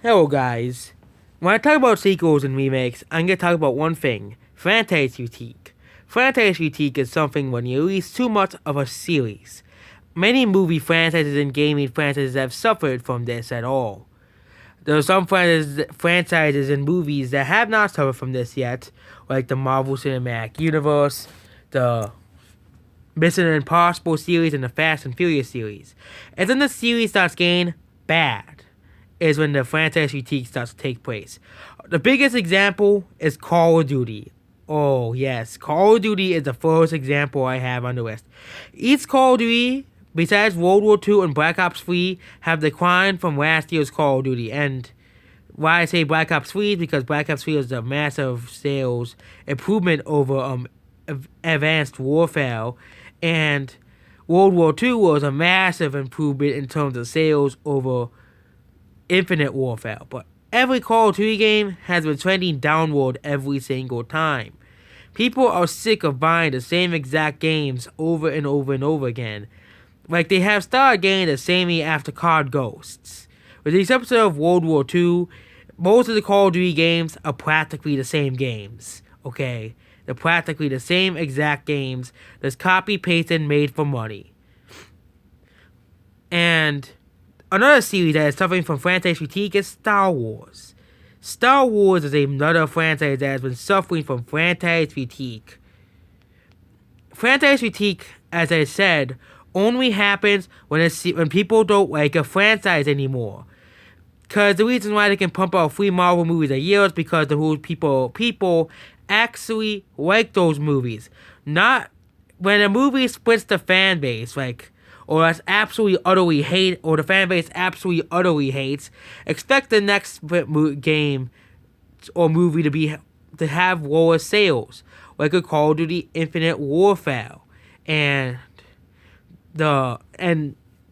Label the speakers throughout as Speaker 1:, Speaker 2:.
Speaker 1: Hello, guys. When I talk about sequels and remakes, I'm going to talk about one thing: franchise critique. Franchise critique is something when you release too much of a series. Many movie franchises and gaming franchises have suffered from this at all. There are some franchises and movies that have not suffered from this yet, like the Marvel Cinematic Universe, the Mission Impossible series, and the Fast and Furious series. And then the series starts getting bad is when the franchise critique starts to take place. The biggest example is Call of Duty. Oh, yes. Call of Duty is the first example I have on the list. Each Call of Duty, besides World War II and Black Ops 3, have declined from last year's Call of Duty. And why I say Black Ops 3 is because Black Ops 3 is a massive sales improvement over Advanced Warfare. And World War II was a massive improvement in terms of sales over Infinite Warfare, but every Call of Duty game has been trending downward every single time. People are sick of buying the same exact games over and over and over again. Like they have started getting the samey after COD ghosts. With the exception of World War II, most of the Call of Duty games are practically the same games. Okay? They're practically the same exact games. There's copy, paste, and made for money. And another series that is suffering from franchise critique is Star Wars. Star Wars is another franchise that has been suffering from franchise critique. Franchise critique, as I said, only happens when people don't like a franchise anymore. Because the reason why they can pump out 3 Marvel movies a year is because people actually like those movies. Not when a movie splits the fan base, or that's absolutely utterly hate, or the fan base absolutely utterly hates, expect the next game or movie to have lower sales, like a Call of Duty Infinite Warfare, and that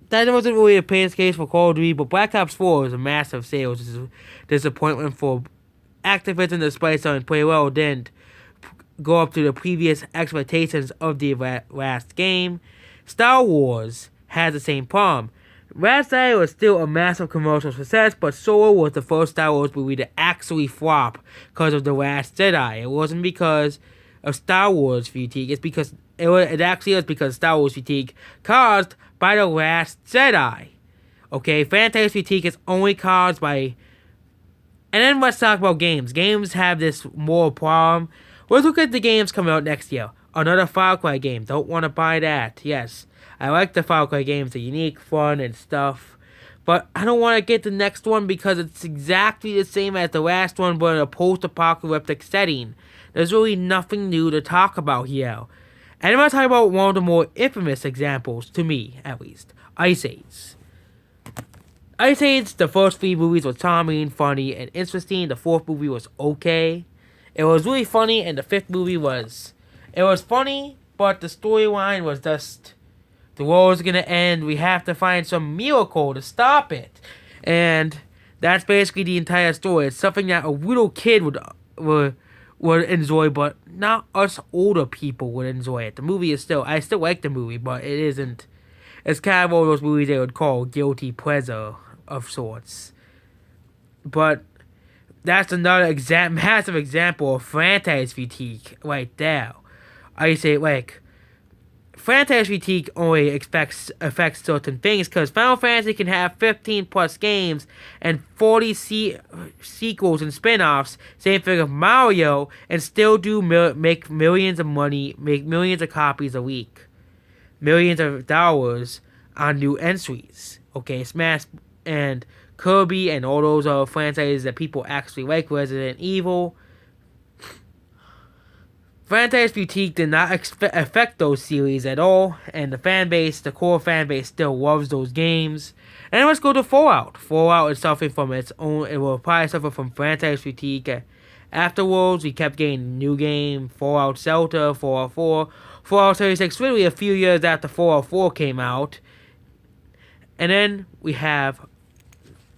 Speaker 1: wasn't really a pain case for Call of Duty, but Black Ops 4 was a massive sales disappointment for Activision, despite starting to play well, didn't go up to the previous expectations of the last game. Star Wars has the same problem. Last Jedi was still a massive commercial success, but Solo was the first Star Wars movie to actually flop because of The Last Jedi. It wasn't because of Star Wars fatigue. It actually is because Star Wars fatigue caused by The Last Jedi. Okay, franchise fatigue is only caused by. And then let's talk about games. Games have this more problem. Let's look at the games coming out next year. Another Far Cry game. Don't want to buy that. Yes, I like the Far Cry games. They're unique, fun, and stuff. But I don't want to get the next one because it's exactly the same as the last one, but in a post-apocalyptic setting. There's really nothing new to talk about here. And I'm going to talk about one of the more infamous examples, to me at least. Ice Age. Ice Age, the first 3 movies were charming, funny, and interesting. The 4th movie was okay. It was really funny, and the 5th movie was. It was funny, but the storyline was just. The world is gonna end. We have to find some miracle to stop it. And that's basically the entire story. It's something that a little kid would enjoy, but not us older people would enjoy it. The movie is I still like the movie, but it isn't. It's kind of one of those movies they would call guilty pleasure of sorts. But that's another massive example of franchise fatigue right there. I say, franchise fatigue only affects certain things, because Final Fantasy can have 15 plus games and 40 sequels and spin-offs, same thing with Mario, and still make millions of money, make millions of copies a week, millions of dollars on new entries. Okay, Smash and Kirby and all those other franchises that people actually like, Resident Evil. Franchise fatigue did not affect those series at all, and the core fan base still loves those games. And let's go to Fallout. Fallout is suffering from it will probably suffer from franchise fatigue. Afterwards, we kept getting new game, Fallout Shelter, Fallout 4, Fallout 36, really a few years after Fallout 4 came out. And then we have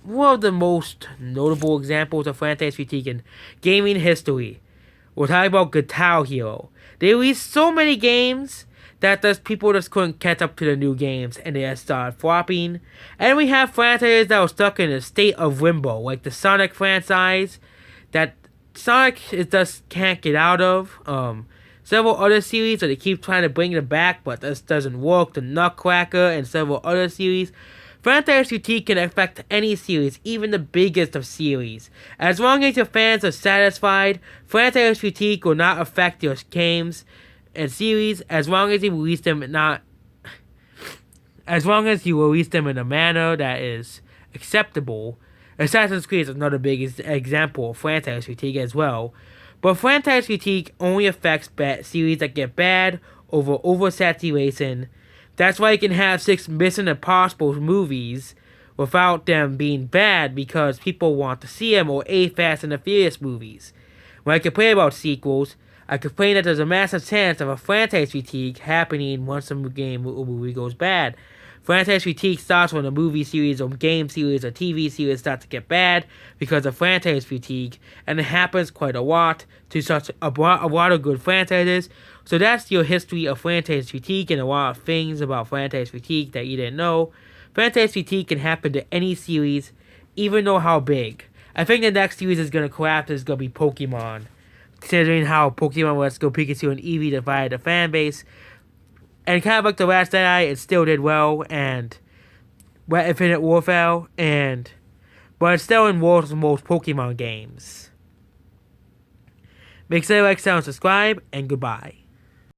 Speaker 1: one of the most notable examples of franchise fatigue in gaming history. We're talking about Guitar Hero. They released so many games that just people just couldn't catch up to the new games and they just started flopping. And we have franchises that were stuck in a state of limbo, like the Sonic franchise that Sonic just can't get out of. Several other series that they keep trying to bring them back, but this doesn't work. The Nutcracker and several other series. Franchise fatigue can affect any series, even the biggest of series. As long as your fans are satisfied, franchise fatigue will not affect your games and series as long as you release them in a manner that is acceptable. Assassin's Creed is another big example of franchise fatigue as well. But franchise fatigue only affects series that get bad over oversaturation. That's why you can have 6 Mission Impossible movies without them being bad because people want to see them, or 8 Fast and the Furious movies. When I complain about sequels, I complain that there's a massive chance of a franchise fatigue happening once a movie goes bad. Franchise fatigue starts when a movie series or game series or TV series starts to get bad because of franchise fatigue, and it happens quite a lot to such a lot of good franchises. So that's your history of franchise fatigue and a lot of things about franchise fatigue that you didn't know. Franchise fatigue can happen to any series, even though how big. I think the next series is going to collapse is going to be Pokemon, considering how Pokemon Let's Go Pikachu and Eevee divided the fan base. And kind of like The Last Jedi, it still did well, and Infinite Warfare, but it's still in most Pokemon games. Make sure you like, subscribe, and goodbye.